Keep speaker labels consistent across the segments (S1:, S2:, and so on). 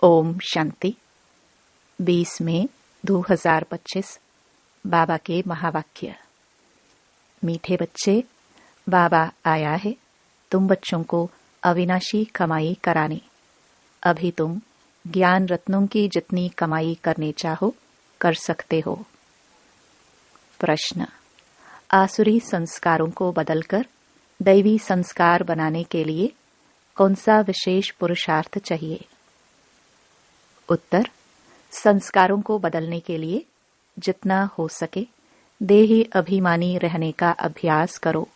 S1: ओम शांति। 20 मई 2025 बाबा के महावाक्य। मीठे बच्चे, बाबा आया है तुम बच्चों को अविनाशी कमाई कराने। अभी तुम ज्ञान रत्नों की जितनी कमाई करने चाहो कर सकते हो। प्रश्न: आसुरी संस्कारों को बदलकर दैवी संस्कार बनाने के लिए कौन सा विशेष पुरुषार्थ चाहिए? उत्तर: संस्कारों को बदलने के लिए जितना हो सके देही अभिमानी रहने का अभ्यास करो।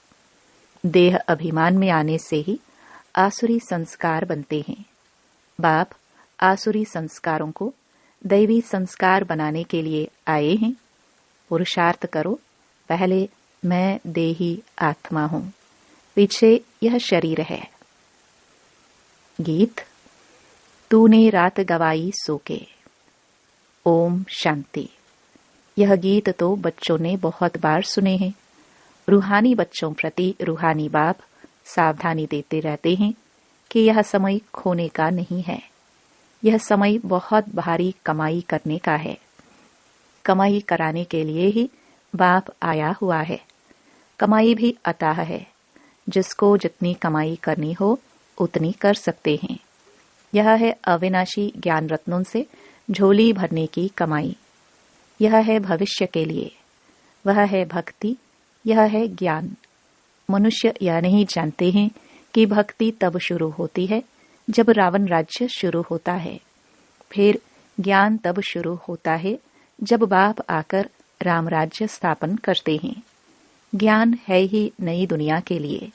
S1: देह अभिमान में आने से ही आसुरी संस्कार बनते हैं। बाप आसुरी संस्कारों को दैवी संस्कार बनाने के लिए आए हैं। पुरुषार्थ करो। पहले मैं देही आत्मा हूं, पीछे यह शरीर है। गीत: तूने रात गवाई सो के। ओम शांति। यह गीत तो बच्चों ने बहुत बार सुने हैं। रूहानी बच्चों प्रति रूहानी बाप सावधानी देते रहते हैं कि यह समय खोने का नहीं है। यह समय बहुत भारी कमाई करने का है। कमाई कराने के लिए ही बाप आया हुआ है। कमाई भी अताह है। जिसको जितनी कमाई करनी हो उतनी कर सकते हैं। यह है अविनाशी ज्ञान रत्नों से झोली भरने की कमाई। यह है भविष्य के लिए। वह है भक्ति, यह है ज्ञान। मनुष्य यह नहीं जानते हैं कि भक्ति तब शुरू होती है जब रावण राज्य शुरू होता है। फिर ज्ञान तब शुरू होता है जब बाप आकर राम राज्य स्थापन करते हैं। ज्ञान है ही नई दुनिया के लिए,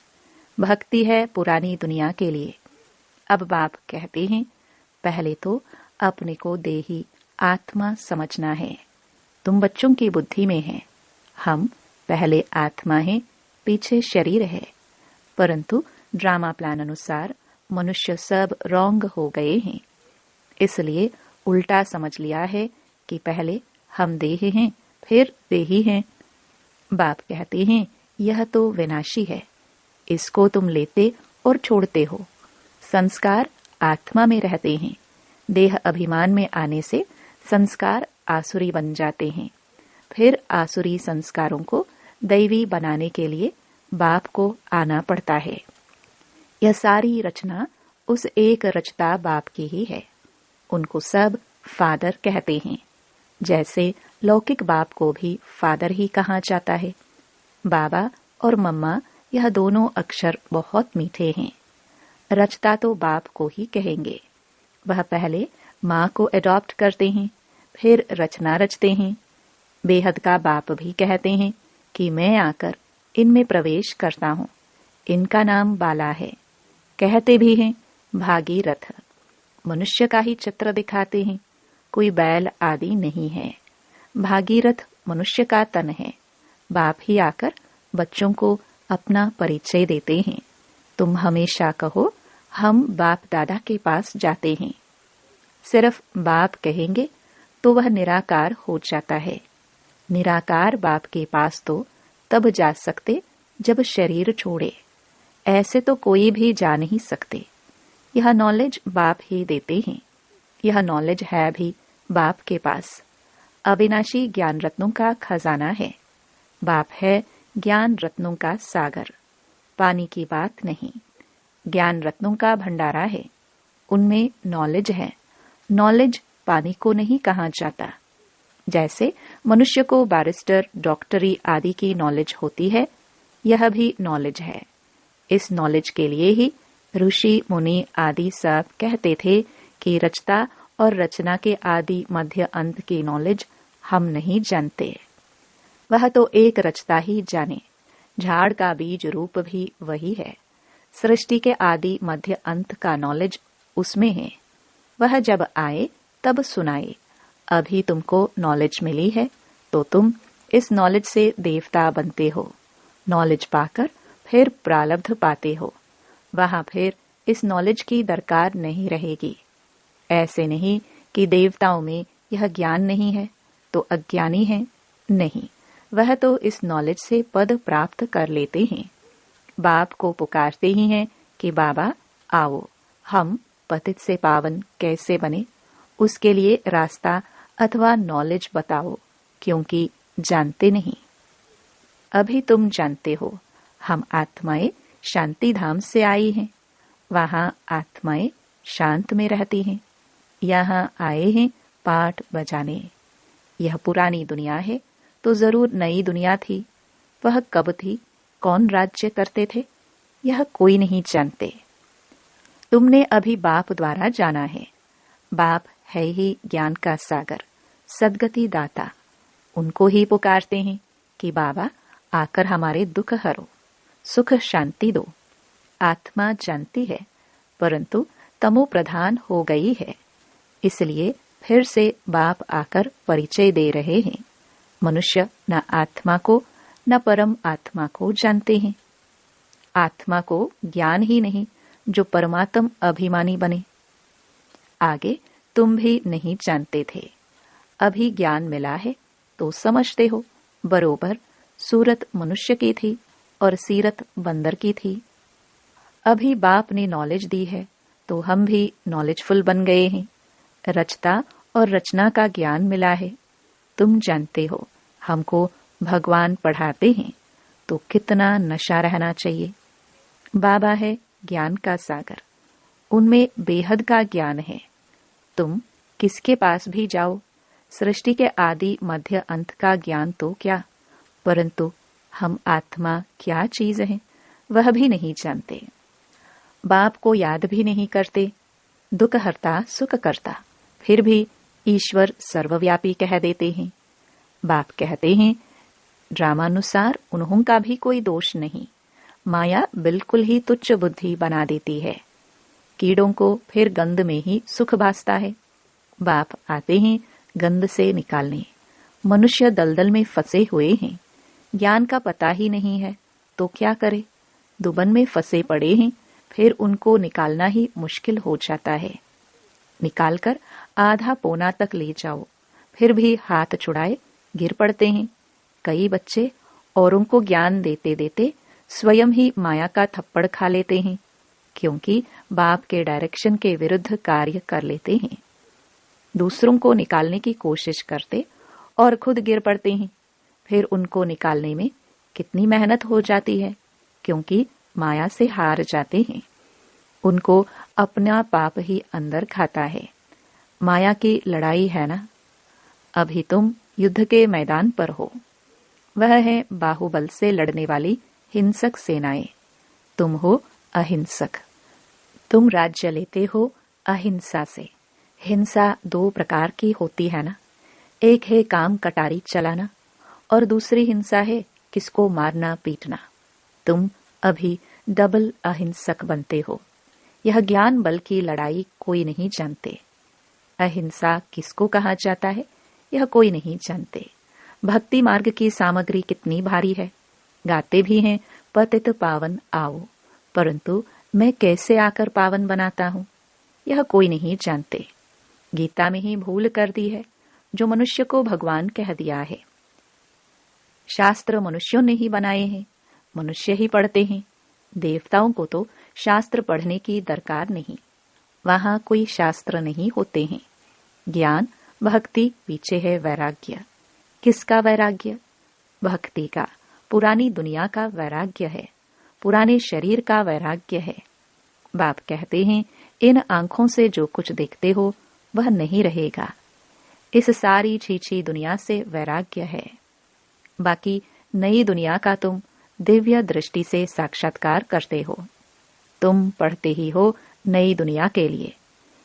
S1: भक्ति है पुरानी दुनिया के लिए। अब बाप कहते हैं पहले तो अपने को देही आत्मा समझना है। तुम बच्चों की बुद्धि में है। हम पहले आत्मा है, पीछे शरीर है। परंतु ड्रामा प्लान अनुसार मनुष्य सब रॉन्ग हो गए हैं। इसलिए उल्टा समझ लिया है कि पहले हम देह हैं, फिर देही हैं। बाप कहते हैं यह तो विनाशी है। इसको तुम लेते और छोड़ते हो। संस्कार आत्मा में रहते हैं। देह अभिमान में आने से संस्कार आसुरी बन जाते हैं। फिर आसुरी संस्कारों को दैवी बनाने के लिए बाप को आना पड़ता है। यह सारी रचना उस एक रचता बाप की ही है। उनको सब फादर कहते हैं। जैसे लौकिक बाप को भी फादर ही कहा जाता है। बाबा और मम्मा यह दोनों अक्षर बहुत मीठे हैं। रचता तो बाप को ही कहेंगे। वह पहले माँ को एडॉप्ट करते हैं, फिर रचना रचते हैं। बेहद का बाप भी कहते हैं कि मैं आकर इनमें प्रवेश करता हूँ। इनका नाम बाला है। कहते भी हैं भागीरथ। मनुष्य का ही चित्र दिखाते हैं, कोई बैल आदि नहीं है। भागीरथ मनुष्य का तन है। बाप ही आकर बच्चों को अपना परिचय देते हैं। तुम हमेशा कहो हम बाप दादा के पास जाते हैं। सिर्फ बाप कहेंगे तो वह निराकार हो जाता है। निराकार बाप के पास तो तब जा सकते जब शरीर छोड़े। ऐसे तो कोई भी जा नहीं सकते। यह नॉलेज बाप ही देते हैं। यह नॉलेज है भी बाप के पास। अविनाशी ज्ञान रत्नों का खजाना है। बाप है ज्ञान रत्नों का सागर। पानी की बात नहीं। ज्ञान रत्नों का भंडारा है। उनमें नॉलेज है। नॉलेज पानी को नहीं कहा जाता। जैसे मनुष्य को बैरिस्टर, डॉक्टरी आदि की नॉलेज होती है, यह भी नॉलेज है। इस नॉलेज के लिए ही ऋषि मुनि आदि सब कहते थे कि रचता और रचना के आदि मध्य अंत की नॉलेज हम नहीं जानते। वह तो एक रचता ही जाने। झाड़ का बीज रूप भी वही है। सृष्टि के आदि मध्य अंत का नॉलेज उसमें है। वह जब आए तब सुनाए। अभी तुमको नॉलेज मिली है तो तुम इस नॉलेज से देवता बनते हो। नॉलेज पाकर फिर प्रारब्ध पाते हो। वहां फिर इस नॉलेज की दरकार नहीं रहेगी। ऐसे नहीं कि देवताओं में यह ज्ञान नहीं है तो अज्ञानी है। नहीं, वह तो इस नॉलेज से पद प्राप्त कर लेते हैं। बाप को पुकारते ही हैं कि बाबा आओ, हम पतित से पावन कैसे बने उसके लिए रास्ता अथवा नॉलेज बताओ, क्योंकि जानते नहीं। अभी तुम जानते हो, हम आत्माएं शांति धाम से आई हैं। वहां आत्माएं शांत में रहती हैं। यहाँ आए हैं पाठ बजाने। यह पुरानी दुनिया है तो जरूर नई दुनिया थी। वह कब थी, कौन राज्य करते थे, यह कोई नहीं जानते। तुमने अभी बाप द्वारा जाना है। बाप है ही ज्ञान का सागर, सद्गति दाता। उनको ही पुकारते हैं कि बाबा आकर हमारे दुख हरो, सुख शांति दो। आत्मा जानती है, परंतु तमो प्रधान हो गई है। इसलिए फिर से बाप आकर परिचय दे रहे हैं। मनुष्य न आत्मा को न परम आत्मा को जानते हैं। आत्मा को ज्ञान ही नहीं जो परमात्म अभिमानी बने। आगे तुम भी नहीं जानते थे, अभी ज्ञान मिला है तो समझते हो। बरोबर सूरत मनुष्य की थी और सीरत बंदर की थी। अभी बाप ने नॉलेज दी है तो हम भी नॉलेजफुल बन गए हैं। रचता और रचना का ज्ञान मिला है। तुम जानते हो, हमको भगवान पढ़ाते हैं तो कितना नशा रहना चाहिए। बाबा है ज्ञान का सागर, उनमें बेहद का ज्ञान है। तुम किसके पास भी जाओ, सृष्टि के आदि मध्य अंत का ज्ञान तो क्या, परंतु हम आत्मा क्या चीज है वह भी नहीं जानते। बाप को याद भी नहीं करते। दुख हरता सुख करता, फिर भी ईश्वर सर्वव्यापी कह देते हैं। बाप कहते हैं ड्रामानुसार उन्हों का भी कोई दोष नहीं। माया बिल्कुल ही तुच्छ बुद्धि बना देती है। कीड़ों को फिर गंध में ही सुख भासता है। बाप आते हैं गंध से निकालने। मनुष्य दलदल में फंसे हुए हैं, ज्ञान का पता ही नहीं है तो क्या करे। दुबन में फंसे पड़े हैं, फिर उनको निकालना ही मुश्किल हो जाता है। निकालकर आधा पौना तक ले जाओ, फिर भी हाथ छुड़ाए गिर पड़ते हैं। कई बच्चे औरों को ज्ञान देते देते स्वयं ही माया का थप्पड़ खा लेते हैं, क्योंकि बाप के डायरेक्शन के विरुद्ध कार्य कर लेते हैं। दूसरों को निकालने की कोशिश करते और खुद गिर पड़ते हैं। फिर उनको निकालने में कितनी मेहनत हो जाती है, क्योंकि माया से हार जाते हैं। उनको अपना पाप ही अंदर खाता है। माया की लड़ाई है ना। अभी तुम युद्ध के मैदान पर हो। वह है बाहुबल से लड़ने वाली हिंसक सेनाएं। तुम हो अहिंसक। तुम राज्य लेते हो अहिंसा से। हिंसा दो प्रकार की होती है ना। एक है काम कटारी चलाना और दूसरी हिंसा है किसको मारना पीटना। तुम अभी डबल अहिंसक बनते हो। यह ज्ञान बल की लड़ाई कोई नहीं जानते। अहिंसा किसको कहा जाता है यह कोई नहीं जानते। भक्ति मार्ग की सामग्री कितनी भारी है। गाते भी हैं पतित पावन आओ, परंतु मैं कैसे आकर पावन बनाता हूँ यह कोई नहीं जानते। गीता में ही भूल कर दी है, जो मनुष्य को भगवान कह दिया है। शास्त्र मनुष्यों ने ही बनाए हैं, मनुष्य ही पढ़ते हैं। देवताओं को तो शास्त्र पढ़ने की दरकार नहीं, वहां कोई शास्त्र नहीं होते हैं। ज्ञान भक्ति पीछे है वैराग्य। किसका वैराग्य? भक्ति का। पुरानी दुनिया का वैराग्य है, पुराने शरीर का वैराग्य है। बाप कहते हैं इन आंखों से जो कुछ देखते हो वह नहीं रहेगा। इस सारी छीछी दुनिया से वैराग्य है। बाकी नई दुनिया का तुम दिव्य दृष्टि से साक्षात्कार करते हो। तुम पढ़ते ही हो नई दुनिया के लिए।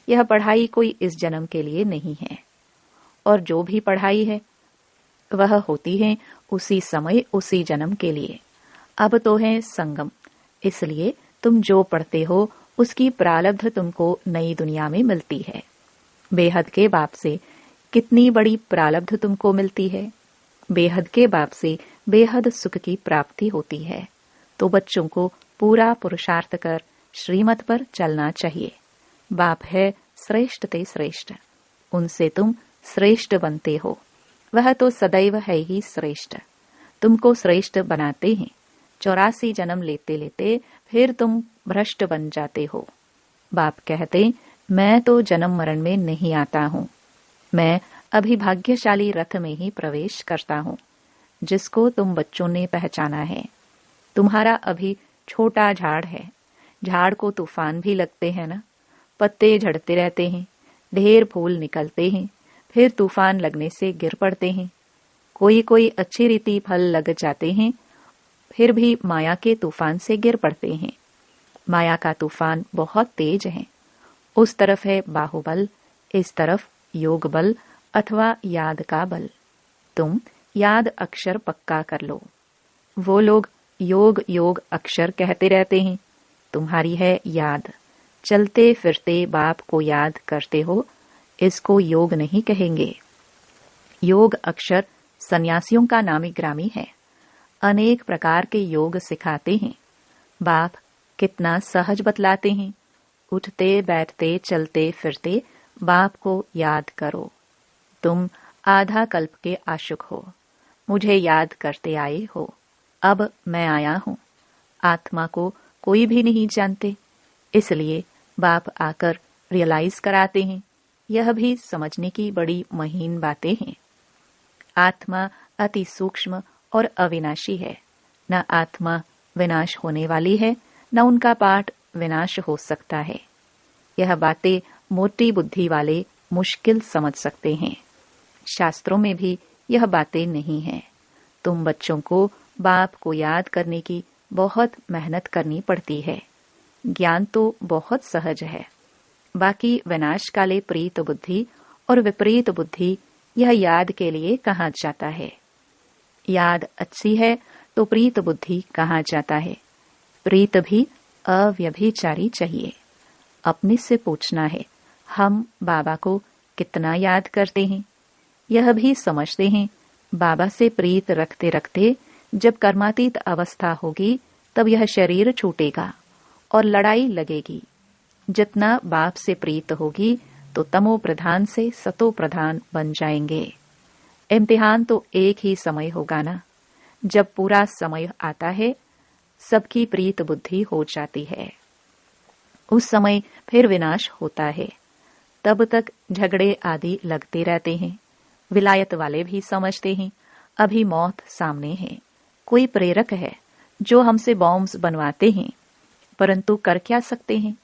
S1: यह पढ़ाई कोई इस जन्म के लिए नहीं है, और जो भी पढ़ाई है वह होती है उसी समय उसी जन्म के लिए। अब तो है संगम, इसलिए तुम जो पढ़ते हो उसकी प्रारब्ध तुमको नई दुनिया में मिलती है। बेहद के बाप से कितनी बड़ी प्रारब्ध तुमको मिलती है। बेहद के बाप से बेहद सुख की प्राप्ति होती है। तो बच्चों को पूरा पुरुषार्थ कर श्रीमत पर चलना चाहिए। बाप है श्रेष्ठ ते श्रेष्ठ, उनसे तुम श्रेष्ठ बनते हो। वह तो सदैव है ही श्रेष्ठ, तुमको श्रेष्ठ बनाते हैं। 84 जन्म लेते लेते फिर तुम भ्रष्ट बन जाते हो। बाप कहते मैं तो जन्म मरण में नहीं आता हूँ। मैं अभी भाग्यशाली रथ में ही प्रवेश करता हूँ, जिसको तुम बच्चों ने पहचाना है। तुम्हारा अभी छोटा झाड़ है। झाड़ को तूफान भी लगते हैं ना। पत्ते झड़ते रहते हैं, ढेर फूल निकलते हैं, फिर तूफान लगने से गिर पड़ते हैं। कोई कोई अच्छी रीति फल लग जाते हैं, फिर भी माया के तूफान से गिर पड़ते हैं। माया का तूफान बहुत तेज है। उस तरफ है बाहुबल, इस तरफ योग बल अथवा याद का बल। तुम याद अक्षर पक्का कर लो। वो लोग योग योग अक्षर कहते रहते हैं, तुम्हारी है याद। चलते फिरते बाप को याद करते हो, इसको योग नहीं कहेंगे। योग अक्षर सन्यासियों का नामी ग्रामी है। अनेक प्रकार के योग सिखाते हैं। बाप कितना सहज बतलाते हैं। उठते बैठते चलते फिरते बाप को याद करो। तुम आधा कल्प के आशुक हो, मुझे याद करते आए हो। अब मैं आया हूँ। आत्मा को कोई भी नहीं जानते, इसलिए बाप आकर रियलाइज कराते हैं। यह भी समझने की बड़ी महीन बातें हैं। आत्मा अति सूक्ष्म और अविनाशी है। न आत्मा विनाश होने वाली है, न उनका पाठ विनाश हो सकता है। यह बातें मोटी बुद्धि वाले मुश्किल समझ सकते हैं। शास्त्रों में भी यह बातें नहीं हैं। तुम बच्चों को बाप को याद करने की बहुत मेहनत करनी पड़ती है। ज्ञान तो बहुत सहज है। बाकी विनाशकाले प्रीत बुद्धि और विपरीत बुद्धि, यह याद के लिए कहाँ जाता है। याद अच्छी है तो प्रीत बुद्धि कहाँ जाता है। प्रीत भी अव्यभिचारी चाहिए। अपने से पूछना है, हम बाबा को कितना याद करते हैं। यह भी समझते हैं, बाबा से प्रीत रखते रखते जब कर्मातीत अवस्था होगी, तब यह शरीर छूटेगा और लड़ाई लगेगी। जितना बाप से प्रीत होगी, तो तमो प्रधान से सतो प्रधान बन जाएंगे। इम्तिहान तो एक ही समय होगा ना। जब पूरा समय आता है, सबकी प्रीत बुद्धि हो जाती है। उस समय फिर विनाश होता है। तब तक झगड़े आदि लगते रहते हैं। विलायत वाले भी समझते हैं, अभी मौत सामने है। कोई प्रेरक है जो हमसे बॉम्ब्स बनवाते हैं, परंतु कर क्या सकते हैं।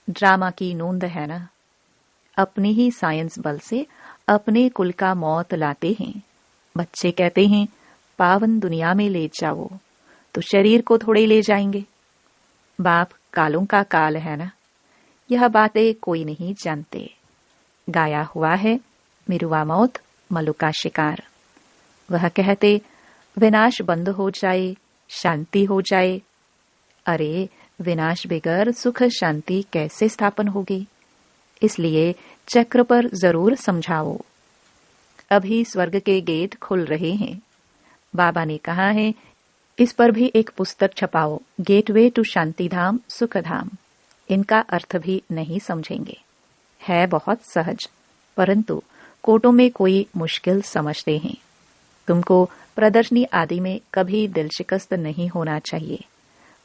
S1: ड्रामा की नोंद है ना। अपनी ही साइंस बल से अपने कुल का मौत लाते हैं। बच्चे कहते हैं, पावन दुनिया में ले जाओ, तो शरीर को थोड़े ले जाएंगे। बाप कालों का काल है ना। यह बातें कोई नहीं जानते। गाया हुआ है, मिरुआ मौत मलु का शिकार। वह कहते, विनाश बंद हो जाए, शांति हो जाए। अरे, विनाश बगैर सुख शांति कैसे स्थापन होगी। इसलिए चक्र पर जरूर समझाओ। अभी स्वर्ग के गेट खुल रहे हैं। बाबा ने कहा है, इस पर भी एक पुस्तक छपाओ, गेटवे टू शांति धाम सुख धाम। इनका अर्थ भी नहीं समझेंगे। है बहुत सहज, परंतु कोटों में कोई मुश्किल समझते हैं। तुमको प्रदर्शनी आदि में कभी दिल शिकस्त नहीं होना चाहिए।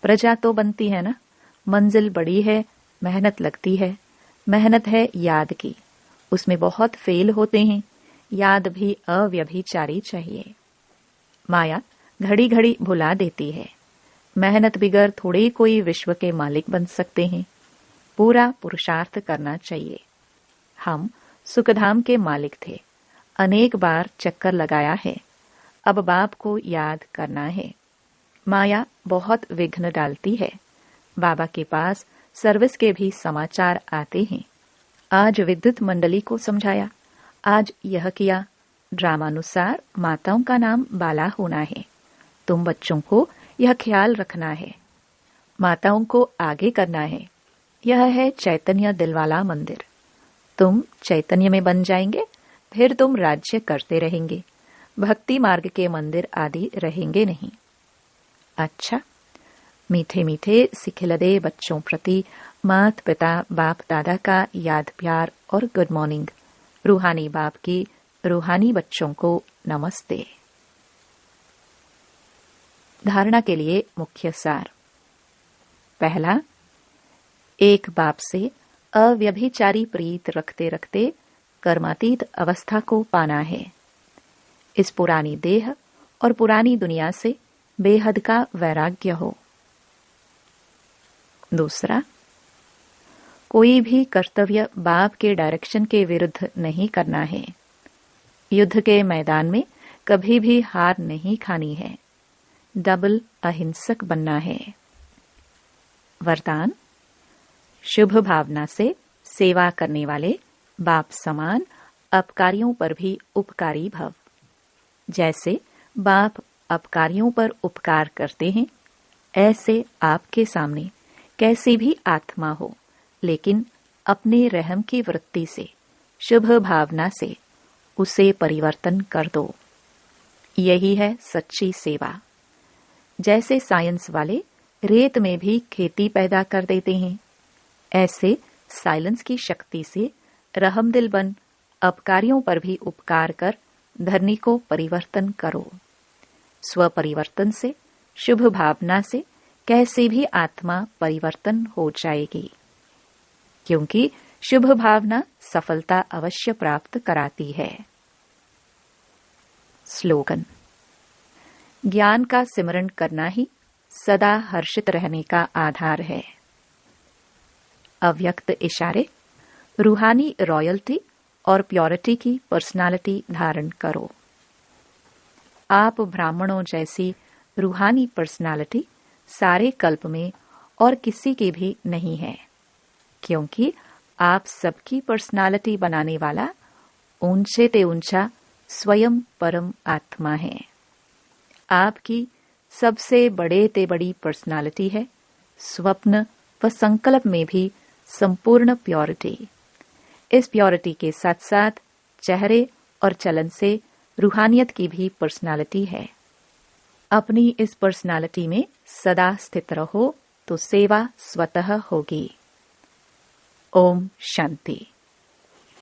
S1: प्रजा तो बनती है ना। मंजिल बड़ी है, मेहनत लगती है। मेहनत है याद की, उसमें बहुत फेल होते हैं। याद भी अव्यभिचारी चाहिए। माया घड़ी घड़ी भुला देती है। मेहनत बिगर थोड़े कोई विश्व के मालिक बन सकते हैं। पूरा पुरुषार्थ करना चाहिए। हम सुखधाम के मालिक थे, अनेक बार चक्कर लगाया है। अब बाप को याद करना है। माया बहुत विघ्न डालती है। बाबा के पास सर्विस के भी समाचार आते हैं। आज विद्युत मंडली को समझाया, आज यह किया। ड्रामानुसार माताओं का नाम बाला होना है। तुम बच्चों को यह ख्याल रखना है। माताओं को आगे करना है। यह है चैतन्य दिलवाला मंदिर। तुम चैतन्य में बन जाएंगे, फिर तुम राज्य करते रहेंगे। भक्ति मार्ग के मंदिर आदि रहेंगे नहीं। अच्छा, मीठे मीठे सिखिलदे बच्चों प्रति मात पिता बाप दादा का याद प्यार और गुड मॉर्निंग। रूहानी बाप की रूहानी बच्चों को नमस्ते। धारणा के लिए मुख्य सार। पहला, एक बाप से अव्यभिचारी प्रीत रखते रखते कर्मातीत अवस्था को पाना है। इस पुरानी देह और पुरानी दुनिया से बेहद का वैराग्य हो। दूसरा, कोई भी कर्तव्य बाप के डायरेक्शन के विरुद्ध नहीं करना है। युद्ध के मैदान में कभी भी हार नहीं खानी है। डबल अहिंसक बनना है। वरदान, शुभ भावना से सेवा करने वाले बाप समान अपकारियों पर भी उपकारी भव। जैसे बाप अपकारियों पर उपकार करते हैं, ऐसे आपके सामने कैसी भी आत्मा हो, लेकिन अपने रहम की वृत्ति से, शुभ भावना से उसे परिवर्तन कर दो। यही है सच्ची सेवा। जैसे साइंस वाले रेत में भी खेती पैदा कर देते हैं, ऐसे साइलेंस की शक्ति से रहमदिल बन अपकारियों पर भी उपकार कर धरनी को परिवर्तन करो। स्व परिवर्तन से, शुभ भावना से कैसे भी आत्मा परिवर्तन हो जाएगी, क्योंकि शुभ भावना सफलता अवश्य प्राप्त कराती है। स्लोगन, ज्ञान का सिमरन करना ही सदा हर्षित रहने का आधार है। अव्यक्त इशारे, रूहानी रॉयल्टी और प्योरिटी की पर्सनालिटी धारण करो। आप ब्राह्मणों जैसी रूहानी पर्सनालिटी सारे कल्प में और किसी की भी नहीं है, क्योंकि आप सबकी पर्सनालिटी बनाने वाला ऊंचे ते ऊंचा स्वयं परम आत्मा है। आपकी सबसे बड़े ते बड़ी पर्सनालिटी है स्वप्न व संकल्प में भी संपूर्ण प्योरिटी। इस प्योरिटी के साथ साथ चेहरे और चलन से रूहानियत की भी पर्सनालिटी है। अपनी इस पर्सनालिटी में सदा स्थित रहो तो सेवा स्वतः होगी। ओम शांति।